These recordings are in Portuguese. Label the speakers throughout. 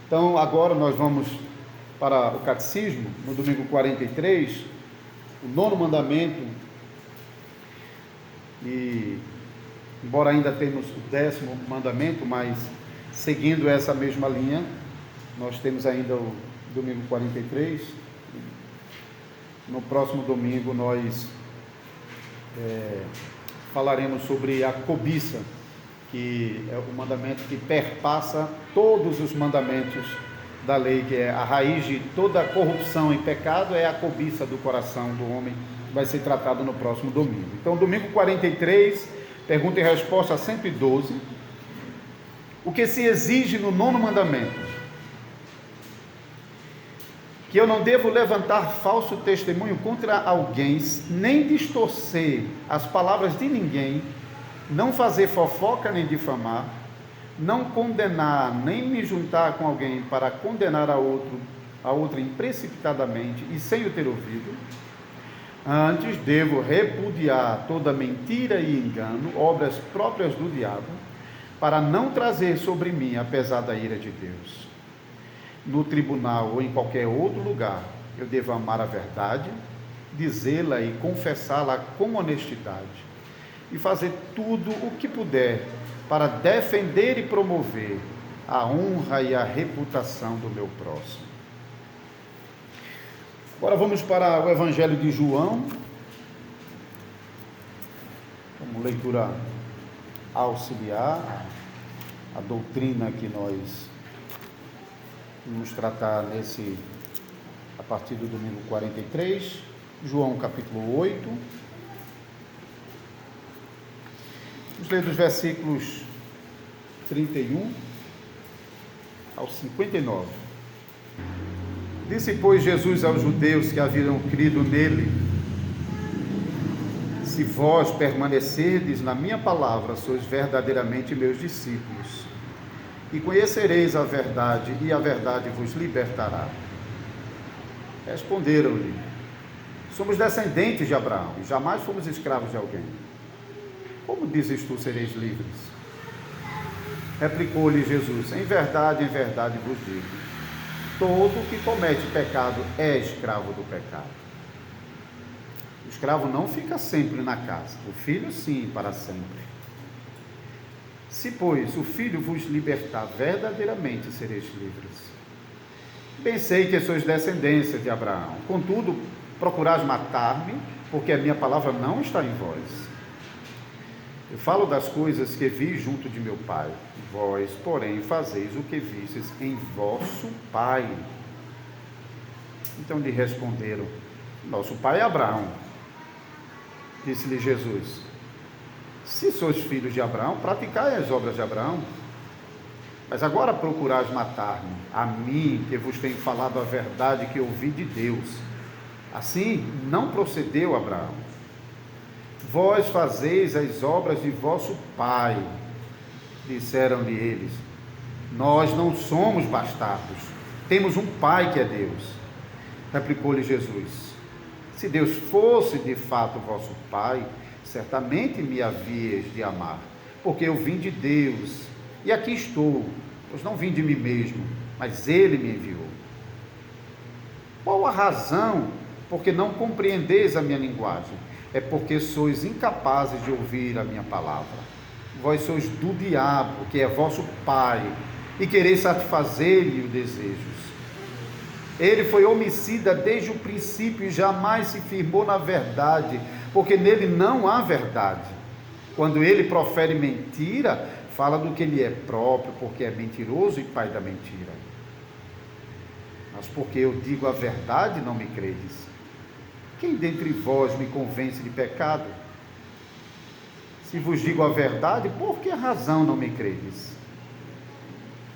Speaker 1: Então, agora nós vamos para o Catecismo, no domingo 43, o 9º mandamento, e embora ainda temos o 10º mandamento, mas seguindo essa mesma linha, nós temos ainda o domingo 43. No próximo domingo nós falaremos sobre a cobiça, que é o mandamento que perpassa todos os mandamentos da lei, que é a raiz de toda corrupção e pecado, é a cobiça do coração do homem, que vai ser tratado no próximo domingo. Então, domingo 43, pergunta e resposta 112, o que se exige no 9º mandamento? Que eu não devo levantar falso testemunho contra alguém, nem distorcer as palavras de ninguém, não fazer fofoca nem difamar, não condenar, nem me juntar com alguém para condenar a outro imprecipitadamente e sem o ter ouvido. Antes devo repudiar toda mentira e engano, obras próprias do diabo, para não trazer sobre mim a pesada ira de Deus. No tribunal ou em qualquer outro lugar, eu devo amar a verdade, dizê-la e confessá-la com honestidade, e fazer tudo o que puder para defender e promover a honra e a reputação do meu próximo. Agora vamos para o Evangelho de João, como leitura auxiliar, a doutrina que nós vamos tratar a partir do domingo 43, João capítulo 8. Vamos ler dos versículos 31 ao 59. Disse, pois, Jesus aos judeus que haviam crido nele: se vós permanecerdes na minha palavra, sois verdadeiramente meus discípulos, e conhecereis a verdade, e a verdade vos libertará. Responderam-lhe: somos descendentes de Abraão, e jamais fomos escravos de alguém. Como dizes tu, sereis livres? Replicou-lhe Jesus: em verdade vos digo, todo que comete pecado é escravo do pecado. O escravo não fica sempre na casa, o filho sim, para sempre. Se, pois, o Filho vos libertar, verdadeiramente sereis livres. Bem sei que sois descendência de Abraão, contudo, procurais matar-me, porque a minha palavra não está em vós. Eu falo das coisas que vi junto de meu Pai, vós, porém, fazeis o que vistes em vosso pai. Então lhe responderam: nosso pai é Abraão. Disse-lhe Jesus: se sois filhos de Abraão, praticai as obras de Abraão. Mas agora procurais matar-me, a mim, que vos tenho falado a verdade que ouvi de Deus. Assim não procedeu Abraão. Vós fazeis as obras de vosso pai. Disseram-lhe eles: nós não somos bastardos, temos um pai que é Deus. Replicou-lhe Jesus: se Deus fosse de fato vosso pai, certamente me havíeis de amar, porque eu vim de Deus, e aqui estou, pois não vim de mim mesmo, mas Ele me enviou. Qual a razão porque não compreendeis a minha linguagem? É porque sois incapazes de ouvir a minha palavra. Vós sois do diabo, que é vosso pai, e quereis satisfazer-lhe os desejos. Ele foi homicida desde o princípio e jamais se firmou na verdade, porque nele não há verdade. Quando ele profere mentira, fala do que lhe é próprio, porque é mentiroso e pai da mentira. Mas porque eu digo a verdade, não me credes. Quem dentre vós me convence de pecado? Se vos digo a verdade, por que razão não me credes?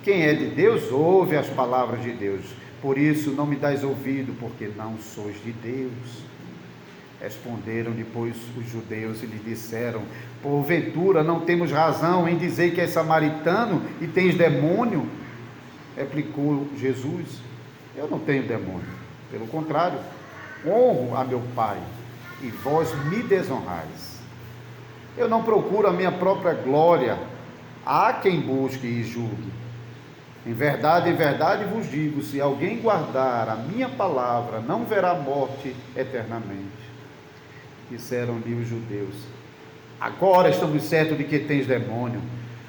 Speaker 1: Quem é de Deus, ouve as palavras de Deus. Por isso não me dais ouvido, porque não sois de Deus. Responderam depois os judeus e lhe disseram: porventura não temos razão em dizer que és samaritano e tens demônio? Replicou Jesus: eu não tenho demônio, pelo contrário, honro a meu Pai, e vós me desonrais. Eu não procuro a minha própria glória, há quem busque e julgue. Em verdade vos digo, se alguém guardar a minha palavra, não verá morte eternamente. Disseram-lhe os judeus: agora estamos certos de que tens demônio.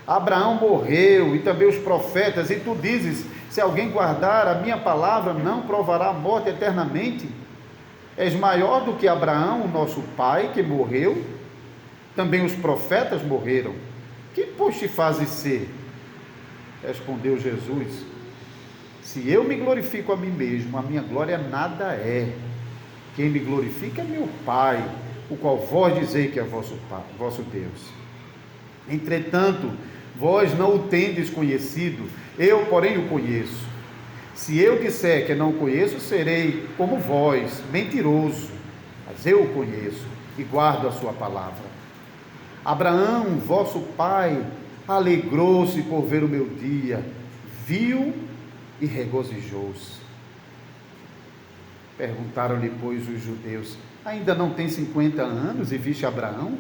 Speaker 1: Abraão morreu e também os profetas, e tu dizes: se alguém guardar a minha palavra, não provará a morte eternamente. És maior do que Abraão, o nosso pai, que morreu? Também os profetas morreram. Que pois te fazes ser? Respondeu Jesus: se eu me glorifico a mim mesmo, a minha glória nada é. Quem me glorifica é meu Pai, o qual vós dizei que é vosso Deus. Entretanto, vós não o tendes conhecido, eu, porém, o conheço. Se eu disser que não o conheço, serei como vós, mentiroso. Mas eu o conheço e guardo a sua palavra. Abraão, vosso pai, alegrou-se por ver o meu dia, viu e regozijou-se. Perguntaram-lhe, pois, os judeus: ainda não tem 50 anos e viste Abraão?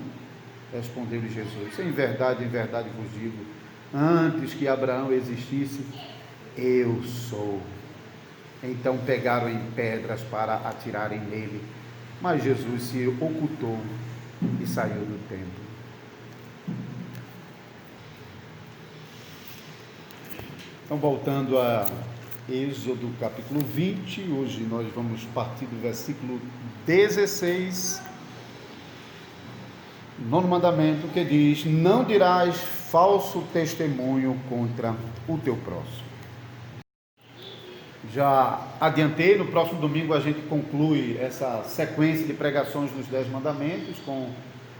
Speaker 1: Respondeu-lhe Jesus: em verdade vos digo, antes que Abraão existisse, eu sou. Então pegaram em pedras para atirarem nele, mas Jesus se ocultou e saiu do templo. Então, voltando a Êxodo capítulo 20, hoje nós vamos partir do versículo 16, nono mandamento, que diz: não dirás falso testemunho contra o teu próximo. Já adiantei, no próximo domingo a gente conclui essa sequência de pregações dos 10 mandamentos com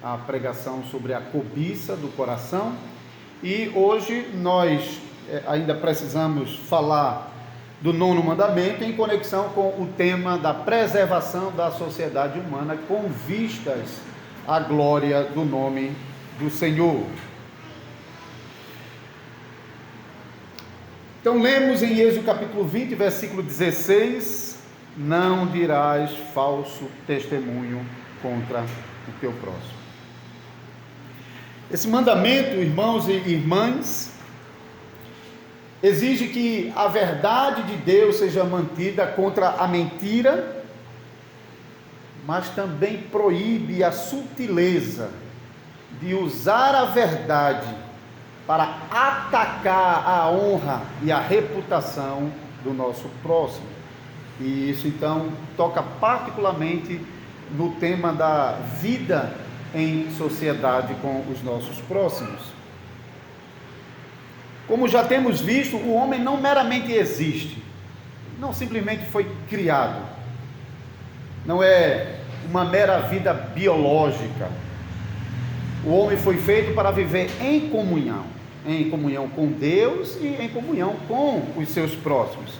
Speaker 1: a pregação sobre a cobiça do coração, e hoje nós ainda precisamos falar do nono mandamento em conexão com o tema da preservação da sociedade humana com vistas à glória do nome do Senhor. Então lemos em Êxodo capítulo 20, versículo 16: não dirás falso testemunho contra o teu próximo. Esse mandamento, irmãos e irmãs, exige que a verdade de Deus seja mantida contra a mentira, mas também proíbe a sutileza de usar a verdade para atacar a honra e a reputação do nosso próximo. E isso então toca particularmente no tema da vida em sociedade com os nossos próximos. Como já temos visto, o homem não meramente existe, não simplesmente foi criado, não é uma mera vida biológica. O homem foi feito para viver em comunhão com Deus e em comunhão com os seus próximos.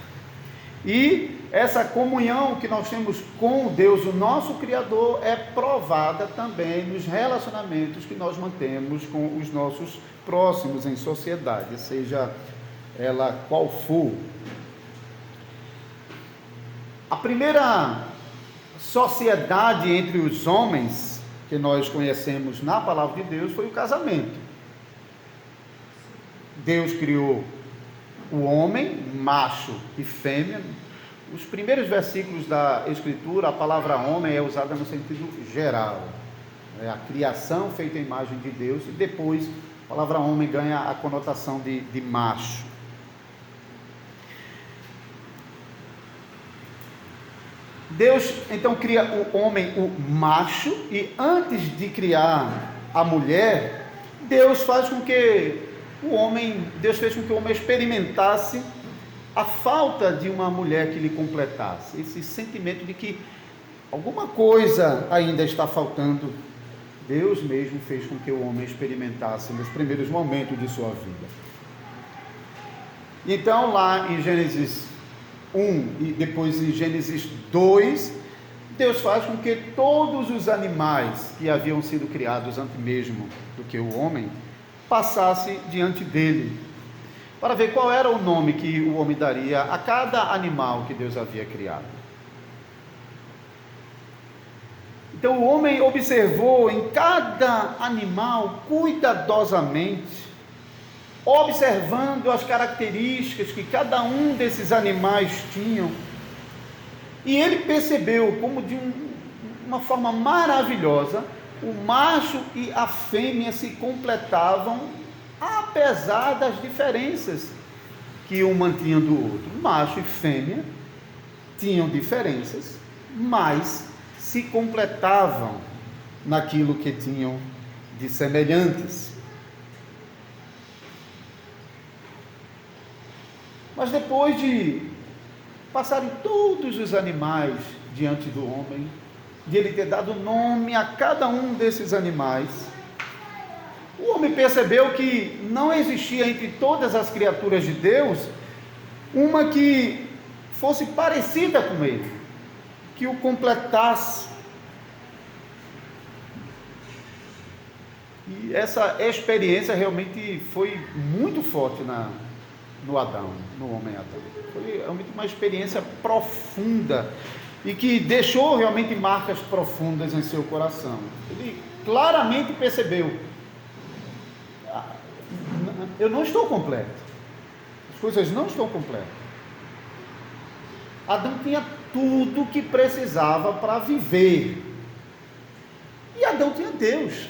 Speaker 1: E essa comunhão que nós temos com Deus, o nosso Criador, é provada também nos relacionamentos que nós mantemos com os nossos próximos em sociedade, seja ela qual for. A primeira sociedade entre os homens que nós conhecemos na palavra de Deus foi o casamento. Deus criou o homem, macho e fêmea. Os primeiros versículos da Escritura, a palavra homem é usada no sentido geral. É a criação feita à imagem de Deus, e depois a palavra homem ganha a conotação de macho. Deus então cria o homem, o macho, e antes de criar a mulher, Deus fez com que o homem experimentasse a falta de uma mulher que lhe completasse, esse sentimento de que alguma coisa ainda está faltando. Deus mesmo fez com que o homem experimentasse nos primeiros momentos de sua vida. Então, lá em Gênesis 1 e depois em Gênesis 2, Deus faz com que todos os animais que haviam sido criados antes mesmo do que o homem passasse diante dele, para ver qual era o nome que o homem daria a cada animal que Deus havia criado. Então o homem observou em cada animal cuidadosamente observando as características que cada um desses animais tinham, e ele percebeu como de uma forma maravilhosa, o macho e a fêmea se completavam, apesar das diferenças que um mantinha do outro. Macho e fêmea tinham diferenças, mas se completavam naquilo que tinham de semelhantes. Mas depois de passarem todos os animais diante do homem, de ele ter dado nome a cada um desses animais, o homem percebeu que não existia entre todas as criaturas de Deus uma que fosse parecida com ele, que o completasse. E essa experiência realmente foi muito forte no Adão, no homem Adão. Foi realmente uma experiência profunda e que deixou realmente marcas profundas em seu coração. Ele claramente percebeu: eu não estou completo, as coisas não estão completas. Adão tinha tudo o que precisava para viver, e Adão tinha Deus,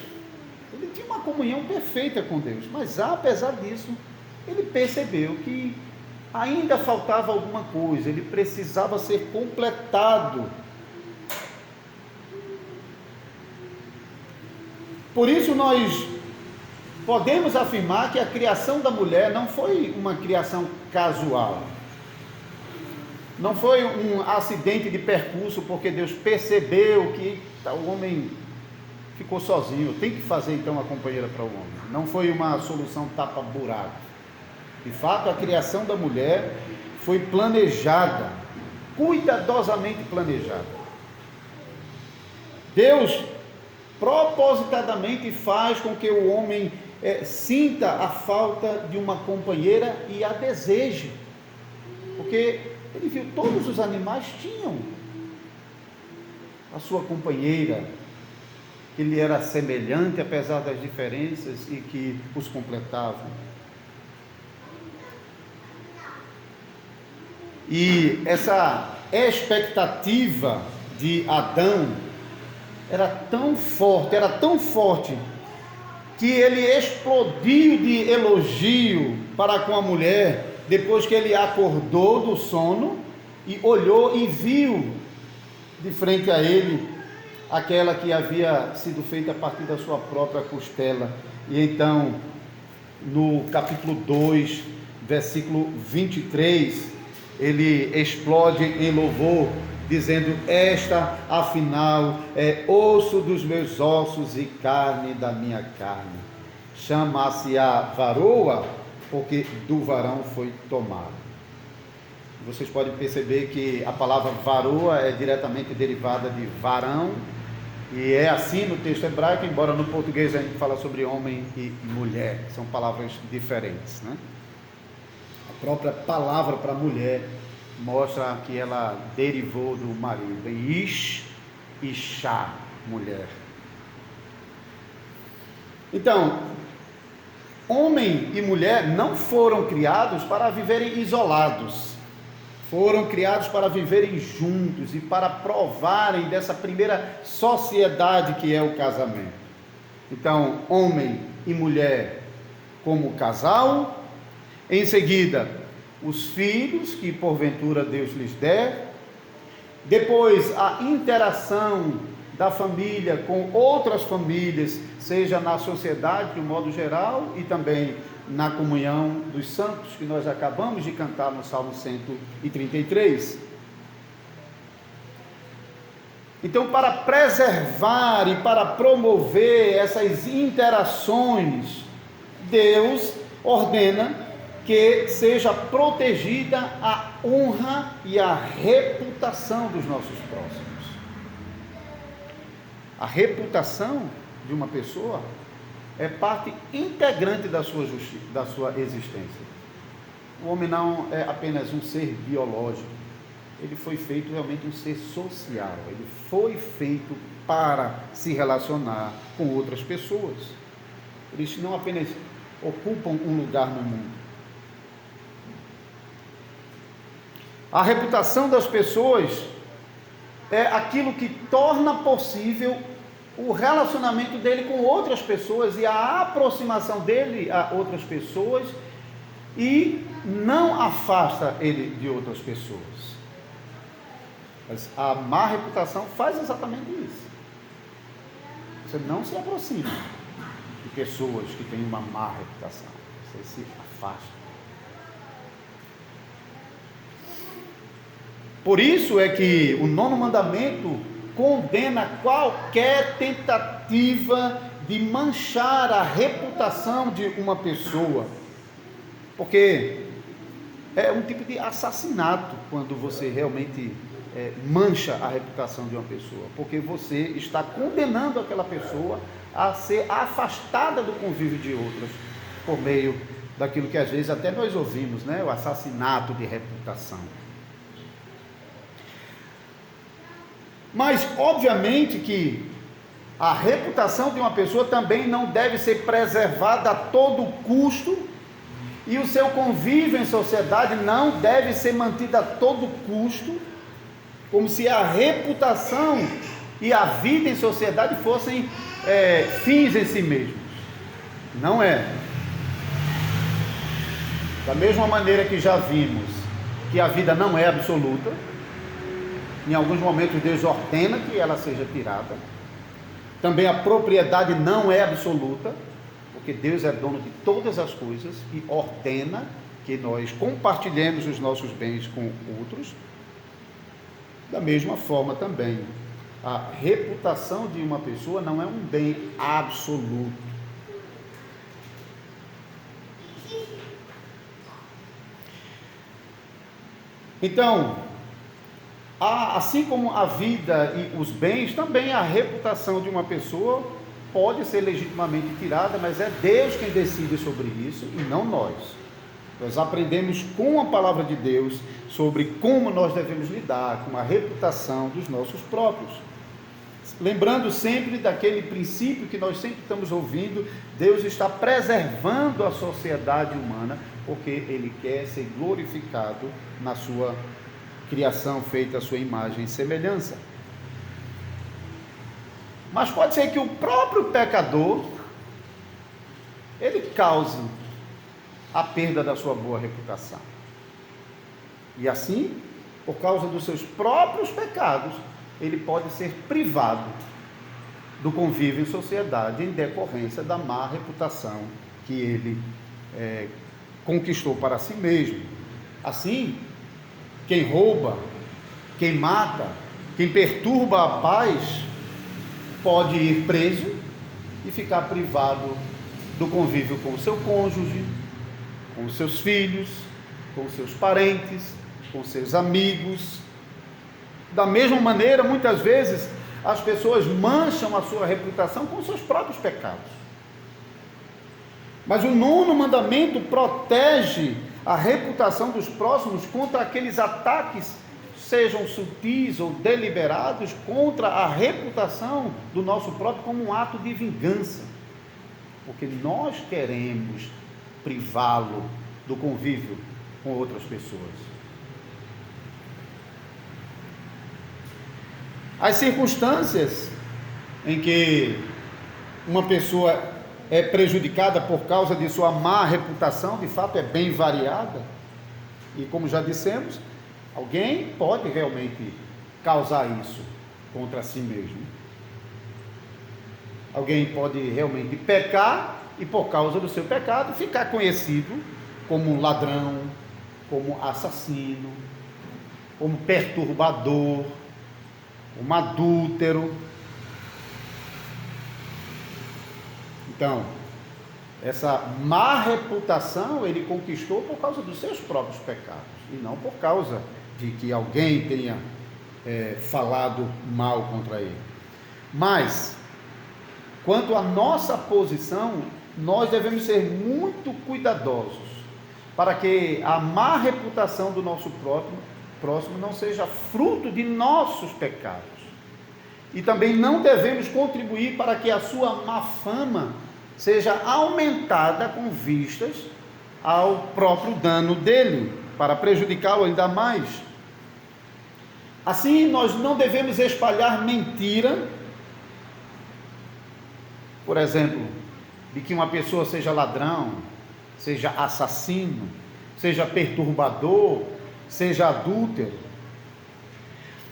Speaker 1: ele tinha uma comunhão perfeita com Deus, mas apesar disso, ele percebeu que ainda faltava alguma coisa, ele precisava ser completado. Por isso nós podemos afirmar que a criação da mulher não foi uma criação casual, não foi um acidente de percurso, porque Deus percebeu que o homem ficou sozinho, tem que fazer então uma companheira para o homem. Não foi uma solução tapa-buraco. De fato, a criação da mulher foi planejada, cuidadosamente planejada. Deus propositadamente faz com que o homem sinta a falta de uma companheira e a deseje, porque ele viu todos os animais tinham a sua companheira, que lhe era semelhante apesar das diferenças e que os completavam. E essa expectativa de Adão era tão forte, que ele explodiu de elogio para com a mulher, depois que ele acordou do sono e olhou e viu de frente a ele aquela que havia sido feita a partir da sua própria costela. E então, no capítulo 2, versículo 23, ele explode em louvor, dizendo: esta afinal é osso dos meus ossos e carne da minha carne, chama-se-á varoa, porque do varão foi tomado. Vocês podem perceber que a palavra varoa é diretamente derivada de varão, e é assim no texto hebraico, embora no português a gente fala sobre homem e mulher, são palavras diferentes, né? A própria palavra para mulher mostra que ela derivou do marido, ish, ishá, mulher. Então, homem e mulher não foram criados para viverem isolados, foram criados para viverem juntos e para provarem dessa primeira sociedade que é o casamento. Então, homem e mulher como casal, em seguida, os filhos que porventura Deus lhes der, depois a interação da família com outras famílias, seja na sociedade de um modo geral e também na comunhão dos santos, que nós acabamos de cantar no Salmo 133. Então, para preservar e para promover essas interações, Deus ordena que seja protegida a honra e a reputação dos nossos próximos. A reputação de uma pessoa é parte integrante da sua existência. O homem não é apenas um ser biológico, ele foi feito realmente um ser social, ele foi feito para se relacionar com outras pessoas. Por isso, não apenas ocupam um lugar no mundo. A reputação das pessoas é aquilo que torna possível o relacionamento dele com outras pessoas e a aproximação dele a outras pessoas, e não afasta ele de outras pessoas. Mas a má reputação faz exatamente isso. Você não se aproxima de pessoas que têm uma má reputação. Você se afasta. Por isso é que o 9º mandamento condena qualquer tentativa de manchar a reputação de uma pessoa. Porque é um tipo de assassinato quando você realmente mancha a reputação de uma pessoa. Porque você está condenando aquela pessoa a ser afastada do convívio de outras, por meio daquilo que às vezes até nós ouvimos, né? O assassinato de reputação. Mas, obviamente, que a reputação de uma pessoa também não deve ser preservada a todo custo, e o seu convívio em sociedade não deve ser mantido a todo custo, como se a reputação e a vida em sociedade fossem fins em si mesmos. Não é. Da mesma maneira que já vimos que a vida não é absoluta, em alguns momentos Deus ordena que ela seja tirada. Também a propriedade não é absoluta, porque Deus é dono de todas as coisas e ordena que nós compartilhemos os nossos bens com outros. Da mesma forma também, a reputação de uma pessoa não é um bem absoluto. Então, assim como a vida e os bens, também a reputação de uma pessoa pode ser legitimamente tirada, mas é Deus quem decide sobre isso e não nós. Nós aprendemos com a palavra de Deus sobre como nós devemos lidar com a reputação dos nossos próprios. Lembrando sempre daquele princípio que nós sempre estamos ouvindo: Deus está preservando a sociedade humana porque Ele quer ser glorificado na sua criação feita à sua imagem e semelhança. Mas pode ser que o próprio pecador ele cause a perda da sua boa reputação. E assim, por causa dos seus próprios pecados, ele pode ser privado do convívio em sociedade em decorrência da má reputação que ele conquistou para si mesmo. Assim, quem rouba, quem mata, quem perturba a paz, pode ir preso e ficar privado do convívio com o seu cônjuge, com os seus filhos, com os seus parentes, com os seus amigos. Da mesma maneira, muitas vezes, as pessoas mancham a sua reputação com os seus próprios pecados. Mas o 9º mandamento protege a reputação dos próximos contra aqueles ataques, sejam sutis ou deliberados, contra a reputação do nosso próprio, como um ato de vingança, porque nós queremos privá-lo do convívio com outras pessoas. As circunstâncias em que uma pessoa é prejudicada por causa de sua má reputação, de fato é bem variada, e como já dissemos, alguém pode realmente causar isso contra si mesmo. Alguém pode realmente pecar e, por causa do seu pecado, ficar conhecido como um ladrão, como assassino, como perturbador, como adúltero. Então, essa má reputação ele conquistou por causa dos seus próprios pecados, e não por causa de que alguém tenha falado mal contra ele. Mas, quanto à nossa posição, nós devemos ser muito cuidadosos para que a má reputação do nosso próximo não seja fruto de nossos pecados. E também não devemos contribuir para que a sua má fama seja aumentada com vistas ao próprio dano dele, para prejudicá-lo ainda mais. Assim, nós não devemos espalhar mentira, por exemplo, de que uma pessoa seja ladrão, seja assassino, seja perturbador, seja adúltero.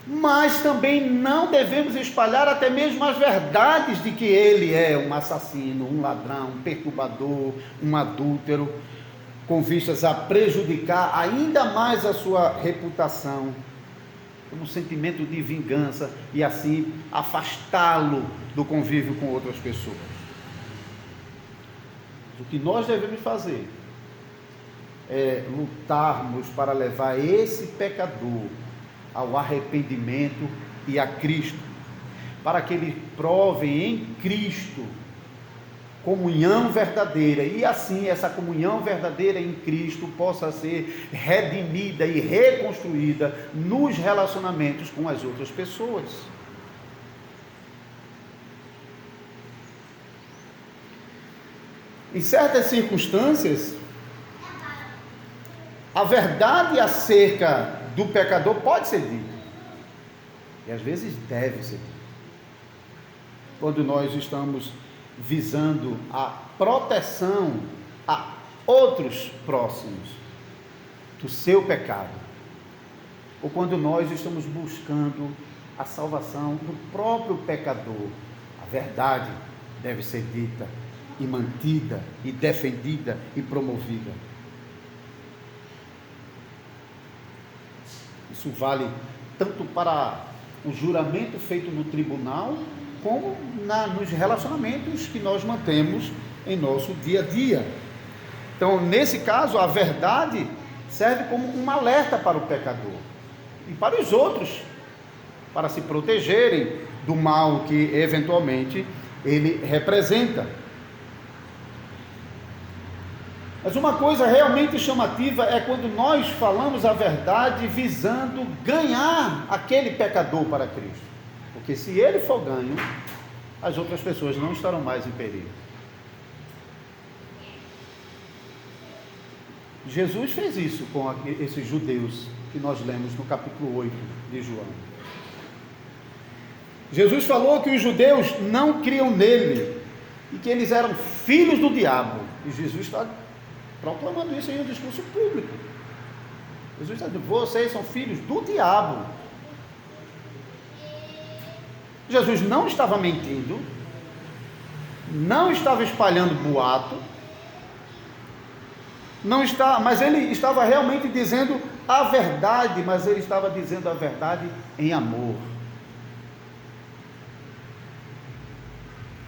Speaker 1: Mas também não devemos espalhar até mesmo as verdades de que ele é um assassino, um ladrão, um perturbador, um adúltero, com vistas a prejudicar ainda mais a sua reputação, um sentimento de vingança e assim afastá-lo do convívio com outras pessoas. O que nós devemos fazer é lutarmos para levar esse pecador ao arrependimento e a Cristo, para que ele prove em Cristo comunhão verdadeira, e assim essa comunhão verdadeira em Cristo possa ser redimida e reconstruída nos relacionamentos com as outras pessoas. Em certas circunstâncias, a verdade acerca do pecador pode ser dita, e às vezes deve ser dita, quando nós estamos visando a proteção a outros próximos do seu pecado, ou quando nós estamos buscando a salvação do próprio pecador. A verdade deve ser dita e mantida e defendida e promovida. Isso vale tanto para o juramento feito no tribunal, como nos relacionamentos que nós mantemos em nosso dia a dia. Então, nesse caso, a verdade serve como um alerta para o pecador e para os outros, para se protegerem do mal que eventualmente ele representa. Mas uma coisa realmente chamativa é quando nós falamos a verdade visando ganhar aquele pecador para Cristo. Porque se ele for ganho, as outras pessoas não estarão mais em perigo. Jesus fez isso com esses judeus que nós lemos no capítulo 8 de João. Jesus falou que os judeus não criam nele e que eles eram filhos do diabo. E Jesus está proclamando isso em um discurso público. Jesus está dizendo: vocês são filhos do diabo. Jesus não estava mentindo, não estava espalhando boato, mas ele estava realmente dizendo a verdade, mas ele estava dizendo a verdade em amor.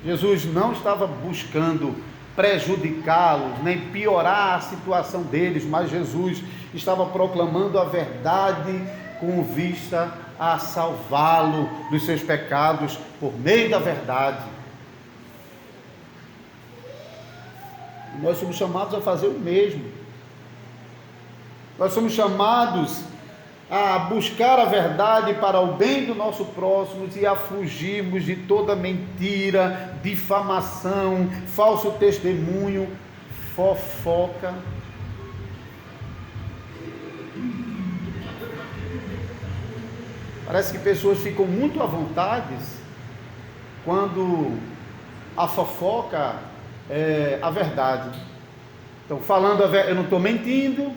Speaker 1: Jesus não estava buscando prejudicá-los, nem piorar a situação deles, mas Jesus estava proclamando a verdade com vista a salvá-lo dos seus pecados por meio da verdade. E nós somos chamados a fazer o mesmo. Nós somos chamados a buscar a verdade para o bem do nosso próximo e a fugirmos de toda mentira, difamação, falso testemunho, fofoca. Parece que pessoas ficam muito à vontade quando a fofoca é a verdade. Então, falando a verdade, eu não estou mentindo,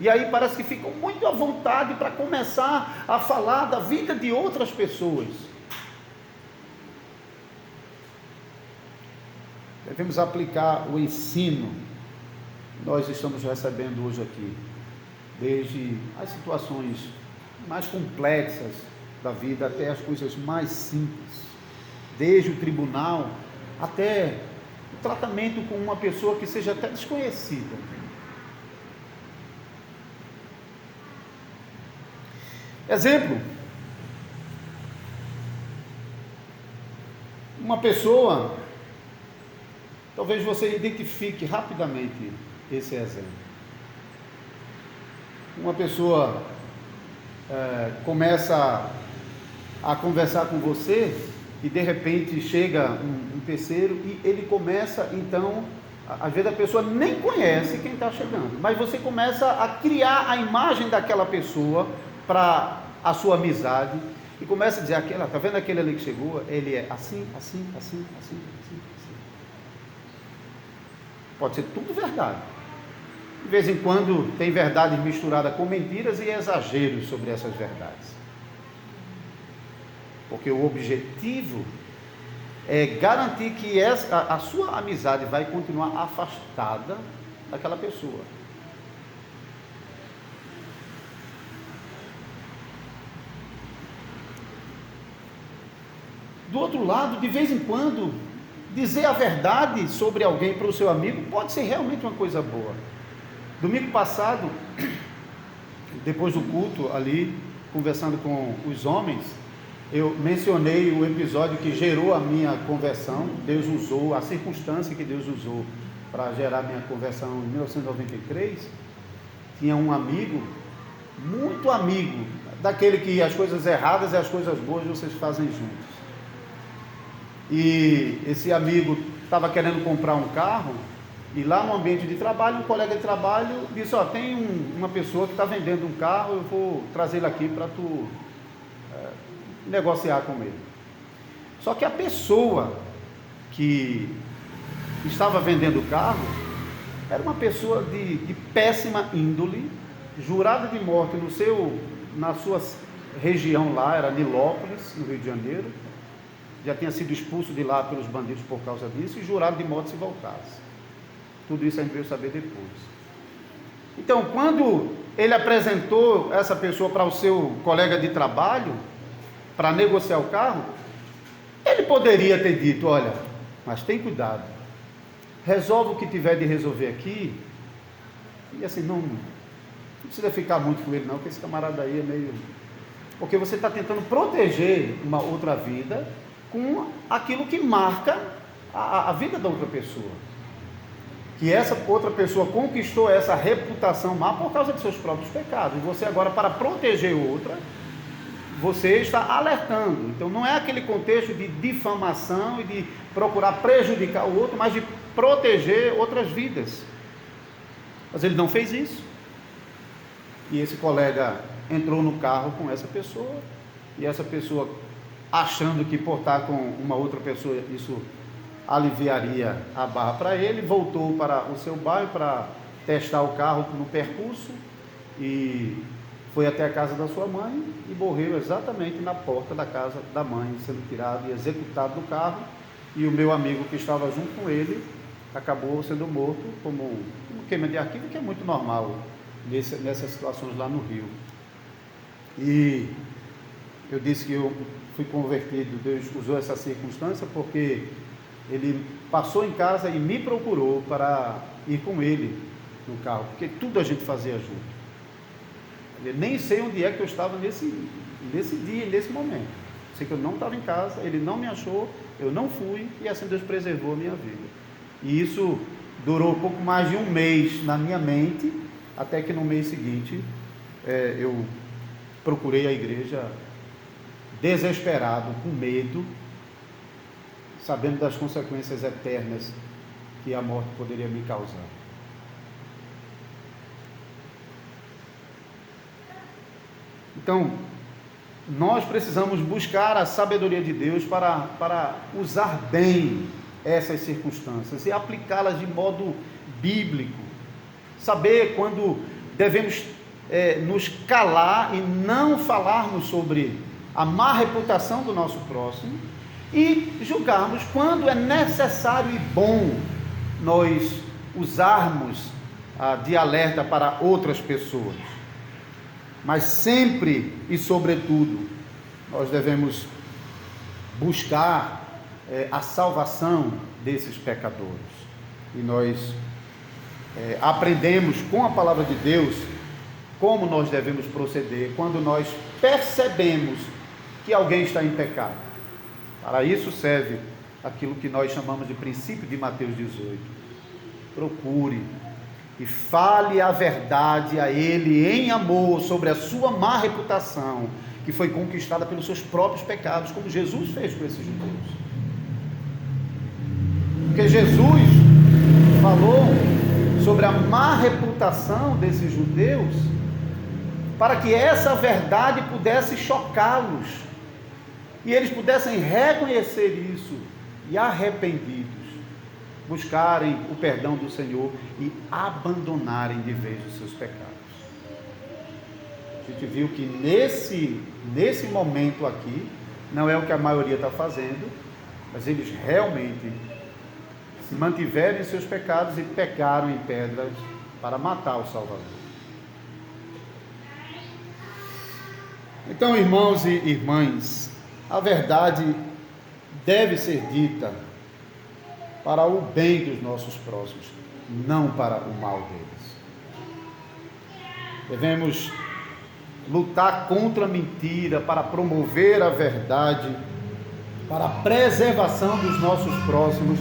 Speaker 1: e aí parece que ficam muito à vontade para começar a falar da vida de outras pessoas. Devemos aplicar o ensino que nós estamos recebendo hoje aqui, desde as situações mais complexas da vida até as coisas mais simples, desde o tribunal até o tratamento com uma pessoa que seja até desconhecida. Exemplo: uma pessoa, talvez você identifique rapidamente esse exemplo. Uma pessoa começa a conversar com você e de repente chega um terceiro e ele começa, então, às vezes a pessoa nem conhece quem está chegando, mas você começa a criar a imagem daquela pessoa para a sua amizade e começa a dizer, está vendo aquele ali que chegou? Ele é assim, assim, assim, assim, assim. Pode ser tudo verdade. De vez em quando tem verdade misturada com mentiras e exageros sobre essas verdades. Porque o objetivo é garantir que a sua amizade vai continuar afastada daquela pessoa. Do outro lado, de vez em quando, dizer a verdade sobre alguém para o seu amigo pode ser realmente uma coisa boa. Domingo passado, depois do culto ali, conversando com os homens, eu mencionei o episódio que gerou a minha conversão. Deus usou, a circunstância que Deus usou para gerar a minha conversão em 1993. Tinha um amigo, muito amigo, daquele que as coisas erradas e as coisas boas vocês fazem juntos. E esse amigo estava querendo comprar um carro, e lá no ambiente de trabalho, um colega de trabalho disse, tem uma pessoa que está vendendo um carro, eu vou trazer ele aqui para tu negociar com ele. Só que a pessoa que estava vendendo o carro era uma pessoa de péssima índole, jurada de morte na sua região lá, era Nilópolis, no Rio de Janeiro, já tinha sido expulso de lá pelos bandidos por causa disso, e jurado de morte se voltasse. Tudo isso a gente veio saber depois. Então, quando ele apresentou essa pessoa para o seu colega de trabalho, para negociar o carro, ele poderia ter dito, olha, mas tem cuidado, resolve o que tiver de resolver aqui, e assim, não precisa ficar muito com ele não, porque esse camarada aí é meio... Porque você está tentando proteger uma outra vida com aquilo que marca a vida da outra pessoa. Que essa outra pessoa conquistou essa reputação má por causa de seus próprios pecados. E você agora, para proteger outra, você está alertando. Então não é aquele contexto de difamação e de procurar prejudicar o outro, mas de proteger outras vidas. Mas ele não fez isso. E esse colega entrou no carro com essa pessoa, e essa pessoa, achando que por estar com uma outra pessoa, isso aliviaria a barra para ele, voltou para o seu bairro para testar o carro no percurso, e foi até a casa da sua mãe, e morreu exatamente na porta da casa da mãe, sendo tirado e executado do carro, e o meu amigo que estava junto com ele, acabou sendo morto como uma queima de arquivo, que é muito normal nessas situações lá no Rio. E eu disse que eu fui convertido, Deus usou essa circunstância, porque ele passou em casa e me procurou para ir com ele no carro, porque tudo a gente fazia junto. Eu nem sei onde é que eu estava nesse dia, nesse momento. Sei que eu não estava em casa, ele não me achou, eu não fui, e assim Deus preservou a minha vida. E isso durou um pouco mais de um mês na minha mente, até que no mês seguinte eu procurei a igreja desesperado, com medo, sabendo das consequências eternas que a morte poderia me causar. Então, nós precisamos buscar a sabedoria de Deus para usar bem essas circunstâncias e aplicá-las de modo bíblico. Saber quando devemos nos calar e não falarmos sobre a má reputação do nosso próximo, e julgarmos quando é necessário e bom nós usarmos de alerta para outras pessoas. Mas sempre e sobretudo nós devemos buscar a salvação desses pecadores, e nós aprendemos com a palavra de Deus como nós devemos proceder quando nós percebemos que alguém está em pecado. Para isso serve aquilo que nós chamamos de princípio de Mateus 18. Procure e fale a verdade a ele em amor sobre a sua má reputação, que que foi conquistada pelos seus próprios pecados, como Jesus fez com esses judeus. Porque Jesus falou sobre a má reputação desses judeus, para que essa verdade pudesse chocá-los, e eles pudessem reconhecer isso, e arrependidos, buscarem o perdão do Senhor e abandonarem de vez os seus pecados. A gente viu que nesse momento aqui, não é o que a maioria está fazendo, mas eles realmente se mantiveram em seus pecados e pecaram em pedras para matar o Salvador. Então, irmãos e irmãs, a verdade deve ser dita para o bem dos nossos próximos, não para o mal deles. Devemos lutar contra a mentira para promover a verdade, para a preservação dos nossos próximos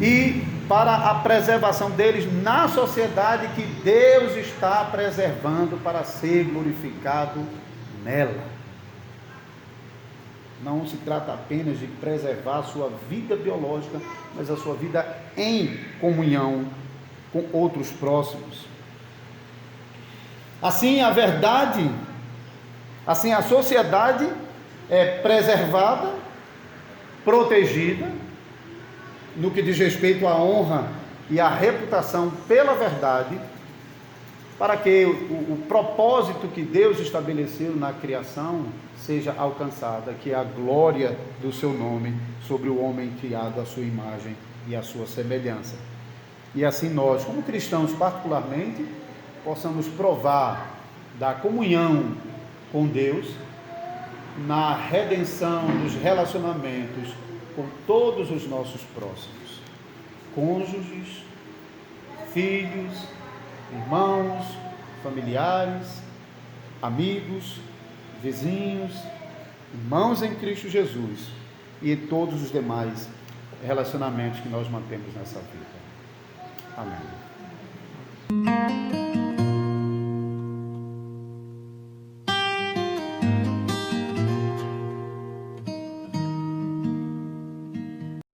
Speaker 1: e para a preservação deles na sociedade que Deus está preservando para ser glorificado nela. Não se trata apenas de preservar a sua vida biológica, mas a sua vida em comunhão com outros próximos. Assim a verdade, assim a sociedade é preservada, protegida, no que diz respeito à honra e à reputação pela verdade, para que o propósito que Deus estabeleceu na criação seja alcançada, que é a glória do seu nome sobre o homem criado à sua imagem e à sua semelhança. E assim nós, como cristãos particularmente, possamos provar da comunhão com Deus, na redenção dos relacionamentos com todos os nossos próximos, cônjuges, filhos, irmãos, familiares, amigos, vizinhos, irmãos em Cristo Jesus e todos os demais relacionamentos que nós mantemos nessa vida. Amém.